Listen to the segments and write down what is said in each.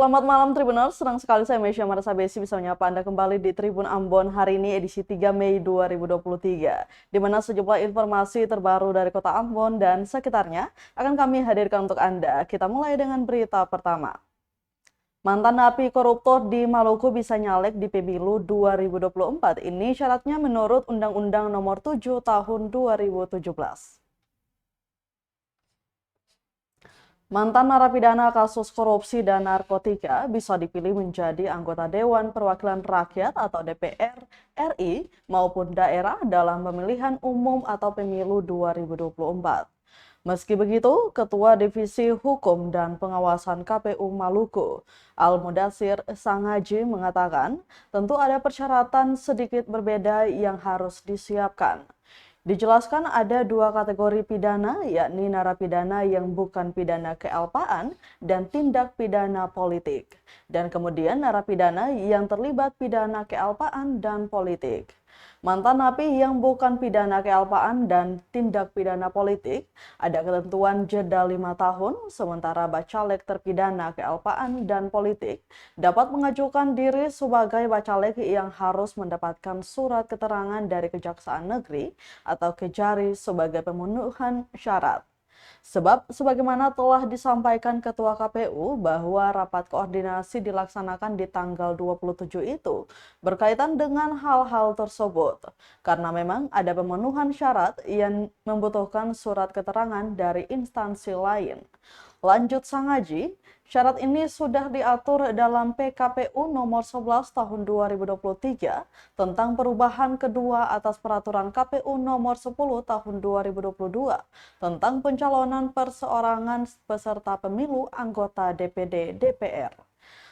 Selamat malam Tribuners, senang sekali saya Mesya Marasabesi bisa menyapa Anda kembali di Tribun Ambon hari ini edisi 3 Mei 2023, di mana sejumlah informasi terbaru dari kota Ambon dan sekitarnya akan kami hadirkan untuk Anda. Kita mulai dengan berita pertama. Mantan napi koruptor di Maluku bisa nyalek di Pemilu 2024. Ini syaratnya menurut Undang-Undang Nomor 7 Tahun 2017. Mantan narapidana kasus korupsi dan narkotika bisa dipilih menjadi anggota Dewan Perwakilan Rakyat atau DPR RI maupun daerah dalam pemilihan umum atau pemilu 2024. Meski begitu, Ketua Divisi Hukum dan Pengawasan KPU Maluku, Al-Mudatsir Sangaji mengatakan, tentu ada persyaratan sedikit berbeda yang harus disiapkan. Dijelaskan ada dua kategori pidana, yakni narapidana yang bukan pidana kealpaan dan tindak pidana politik. Dan kemudian narapidana yang terlibat pidana kealpaan dan politik. Mantan napi yang bukan pidana kealpaan dan tindak pidana politik ada ketentuan jeda 5 tahun, sementara bacalek terpidana kealpaan dan politik dapat mengajukan diri sebagai bacalek yang harus mendapatkan surat keterangan dari Kejaksaan Negeri atau Kejari sebagai pemenuhan syarat. Sebab sebagaimana telah disampaikan Ketua KPU bahwa rapat koordinasi dilaksanakan di tanggal 27 itu berkaitan dengan hal-hal tersebut. Karena memang ada pemenuhan syarat yang membutuhkan surat keterangan dari instansi lain. Lanjut Sangaji, syarat ini sudah diatur dalam PKPU nomor 11 tahun 2023 tentang perubahan kedua atas peraturan KPU nomor 10 tahun 2022 tentang pencalonan perseorangan peserta pemilu anggota DPD DPR.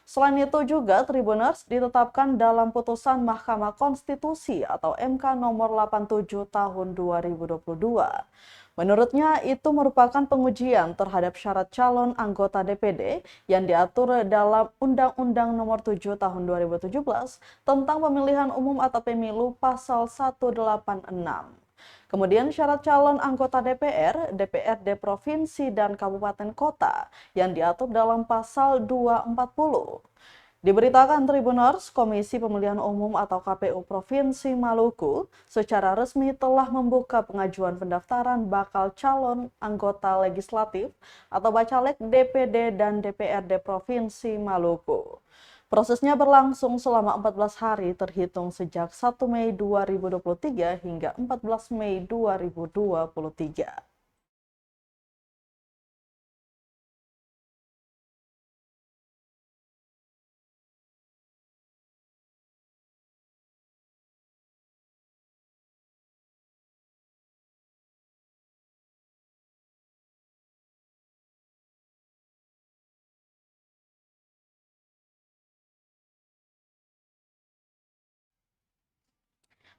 Selain itu juga Tribuners ditetapkan dalam putusan Mahkamah Konstitusi atau MK nomor 87 tahun 2022. Menurutnya itu merupakan pengujian terhadap syarat calon anggota DPD yang diatur dalam Undang-Undang Nomor 7 Tahun 2017 tentang Pemilihan Umum atau Pemilu Pasal 186. Kemudian syarat calon anggota DPR, DPRD Provinsi dan Kabupaten Kota yang diatur dalam Pasal 240. Diberitakan Tribuners, Komisi Pemilihan Umum atau KPU Provinsi Maluku secara resmi telah membuka pengajuan pendaftaran bakal calon anggota legislatif atau bacalek DPD dan DPRD Provinsi Maluku. Prosesnya berlangsung selama 14 hari terhitung sejak 1 Mei 2023 hingga 14 Mei 2023.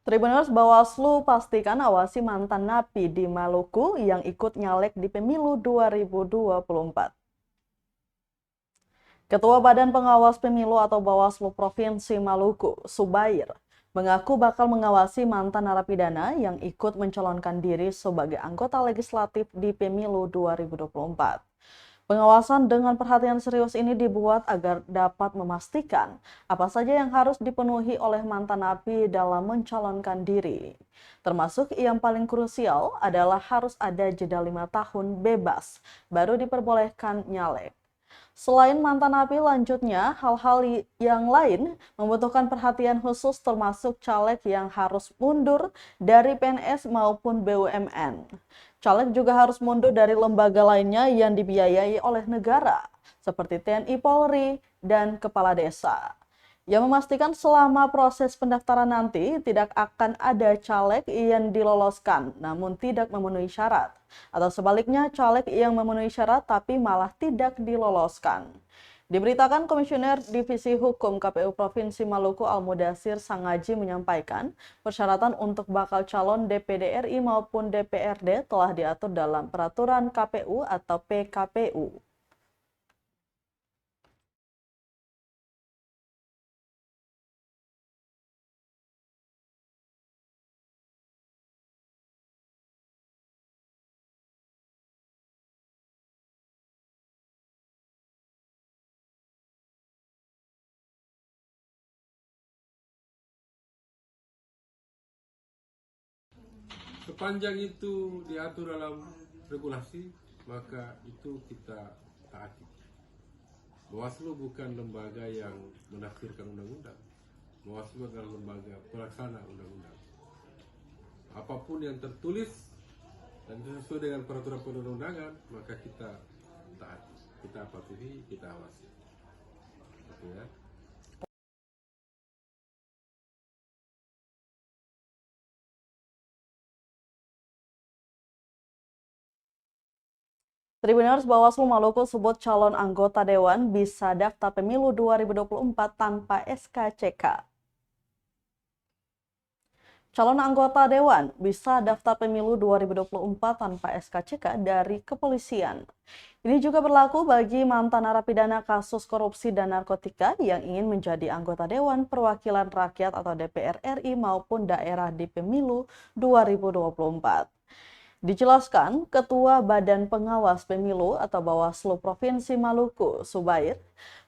Tribuners, Bawaslu pastikan awasi mantan napi di Maluku yang ikut nyalek di Pemilu 2024. Ketua Badan Pengawas Pemilu atau Bawaslu Provinsi Maluku, Subair, mengaku bakal mengawasi mantan narapidana yang ikut mencalonkan diri sebagai anggota legislatif di Pemilu 2024. Pengawasan dengan perhatian serius ini dibuat agar dapat memastikan apa saja yang harus dipenuhi oleh mantan napi dalam mencalonkan diri. Termasuk yang paling krusial adalah harus ada jeda 5 tahun bebas, baru diperbolehkan nyalek. Selain mantan napi, lanjutnya hal-hal yang lain membutuhkan perhatian khusus termasuk caleg yang harus mundur dari PNS maupun BUMN. Caleg juga harus mundur dari lembaga lainnya yang dibiayai oleh negara, seperti TNI Polri dan Kepala Desa. Yang memastikan selama proses pendaftaran nanti tidak akan ada caleg yang diloloskan namun tidak memenuhi syarat. Atau sebaliknya caleg yang memenuhi syarat tapi malah tidak diloloskan. Diberitakan Komisioner Divisi Hukum KPU Provinsi Maluku Al-Mudatsir Sangaji menyampaikan persyaratan untuk bakal calon DPD RI maupun DPRD telah diatur dalam Peraturan KPU atau PKPU. Sepanjang itu diatur dalam regulasi, maka itu kita taati. Bawaslu bukan lembaga yang menafsirkan undang-undang. Bawaslu adalah lembaga pelaksana undang-undang. Apapun yang tertulis dan sesuai dengan peraturan perundang-undangan, maka kita taati, kita patuhi, kita awasi. Oke, ya. Tribuners Bawaslu Maluku sebut calon anggota Dewan bisa daftar pemilu 2024 tanpa SKCK. Calon anggota Dewan bisa daftar pemilu 2024 tanpa SKCK dari kepolisian. Ini juga berlaku bagi mantan narapidana kasus korupsi dan narkotika yang ingin menjadi anggota Dewan Perwakilan Rakyat atau DPR RI maupun daerah di pemilu 2024. Dijelaskan, Ketua Badan Pengawas Pemilu atau Bawaslu Provinsi Maluku, Subair,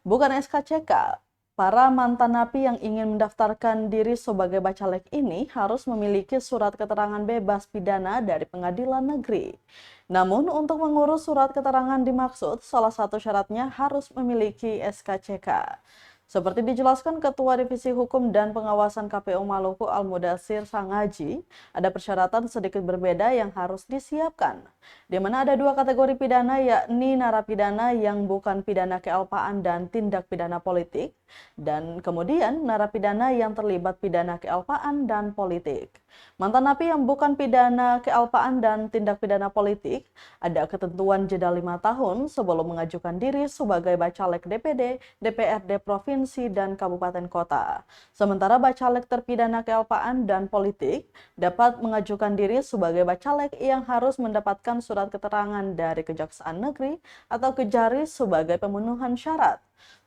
bukan SKCK. Para mantan napi yang ingin mendaftarkan diri sebagai bacalek ini harus memiliki surat keterangan bebas pidana dari pengadilan negeri. Namun, untuk mengurus surat keterangan dimaksud, salah satu syaratnya harus memiliki SKCK. Seperti dijelaskan Ketua Divisi Hukum dan Pengawasan KPU Maluku Al-Mudatsir Sangaji, ada persyaratan sedikit berbeda yang harus disiapkan, di mana ada dua kategori pidana yakni narapidana yang bukan pidana kealpaan dan tindak pidana politik, dan kemudian narapidana yang terlibat pidana kealpaan dan politik. Mantan napi yang bukan pidana kealpaan dan tindak pidana politik, ada ketentuan jeda 5 tahun sebelum mengajukan diri sebagai bacalek DPD, DPRD Provinsi dan Kabupaten Kota. Sementara bacalek terpidana kealpaan dan politik dapat mengajukan diri sebagai bacalek yang harus mendapatkan surat keterangan dari Kejaksaan Negeri atau Kejari sebagai pemenuhan syarat.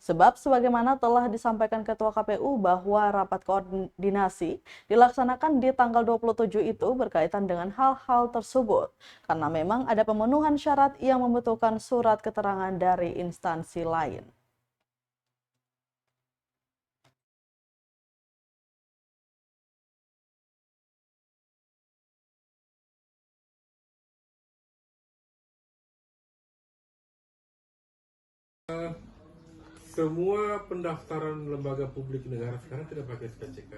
Sebab sebagaimana telah disampaikan Ketua KPU bahwa rapat koordinasi dilaksanakan di tanggal 27 itu berkaitan dengan hal-hal tersebut. Karena memang ada pemenuhan syarat yang membutuhkan surat keterangan dari instansi lain. Semua pendaftaran lembaga publik negara sekarang tidak pakai SKCK,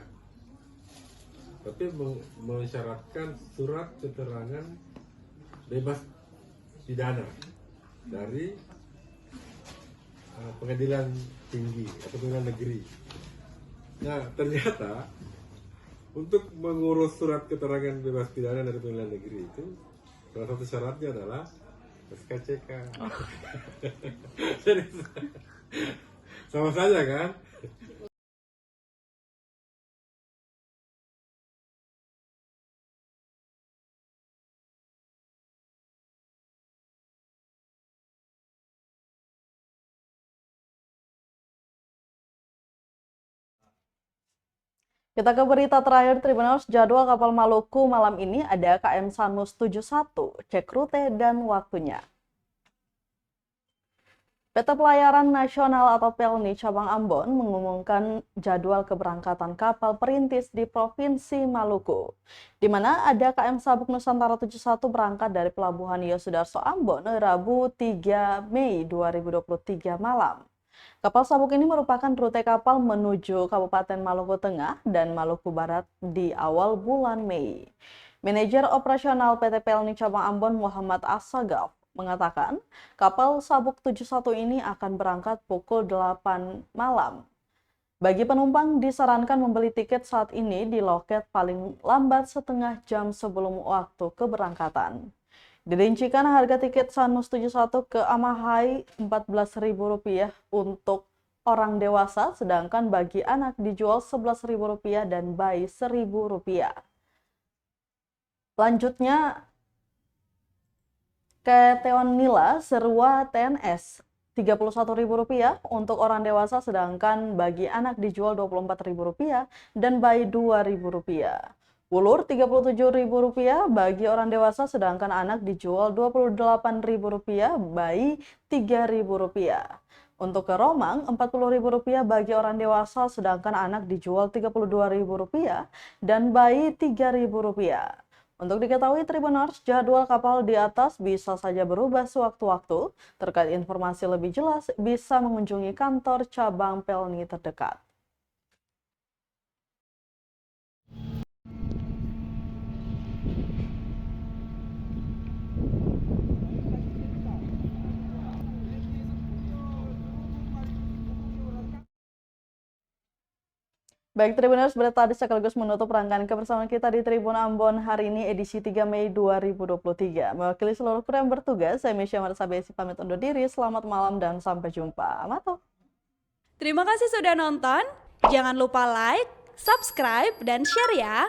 tapi mensyaratkan surat keterangan bebas pidana dari pengadilan tinggi atau pengadilan negeri. Nah, ternyata untuk mengurus surat keterangan bebas pidana dari pengadilan negeri itu salah satu syaratnya adalah SKCK. Jadi, sama saja kan? Kita ke berita terakhir Tribuners, jadwal kapal Maluku malam ini ada KM Sanus 71, cek rute dan waktunya. PT Pelayaran Nasional atau PELNI Cabang Ambon mengumumkan jadwal keberangkatan kapal perintis di Provinsi Maluku, di mana ada KM Sabuk Nusantara 71 berangkat dari Pelabuhan Yosudarso Ambon Rabu 3 Mei 2023 malam. Kapal sabuk ini merupakan rute kapal menuju Kabupaten Maluku Tengah dan Maluku Barat di awal bulan Mei. Manajer operasional PT PELNI Cabang Ambon Muhammad Assagaf mengatakan kapal sabuk 71 ini akan berangkat pukul 8 malam. Bagi penumpang disarankan membeli tiket saat ini di loket paling lambat setengah jam sebelum waktu keberangkatan. Dirincikan harga tiket Sanus 71 ke Amahai Rp14.000 untuk orang dewasa, sedangkan bagi anak dijual Rp11.000 dan bayi Rp1.000. Lanjutnya, Keteon Nila Serua TNS Rp31.000 untuk orang dewasa, sedangkan bagi anak dijual Rp24.000 dan bayi Rp2.000. Wulur Rp37.000 bagi orang dewasa, sedangkan anak dijual Rp28.000, bayi Rp3.000. Untuk ke Romang, Rp40.000 bagi orang dewasa, sedangkan anak dijual Rp32.000 dan bayi Rp3.000. Untuk diketahui Tribuners, jadwal kapal di atas bisa saja berubah sewaktu-waktu. Terkait informasi lebih jelas, bisa mengunjungi kantor cabang Pelni terdekat. Baik Tribuners, berita tadi sekaligus menutup rangkaian kebersamaan kita di Tribun Ambon hari ini edisi 3 Mei 2023. Mewakili seluruh kru yang bertugas, saya Misha Marsabesi pamit undur diri. Selamat malam dan sampai jumpa. Mato. Terima kasih sudah nonton. Jangan lupa like, subscribe, dan share ya.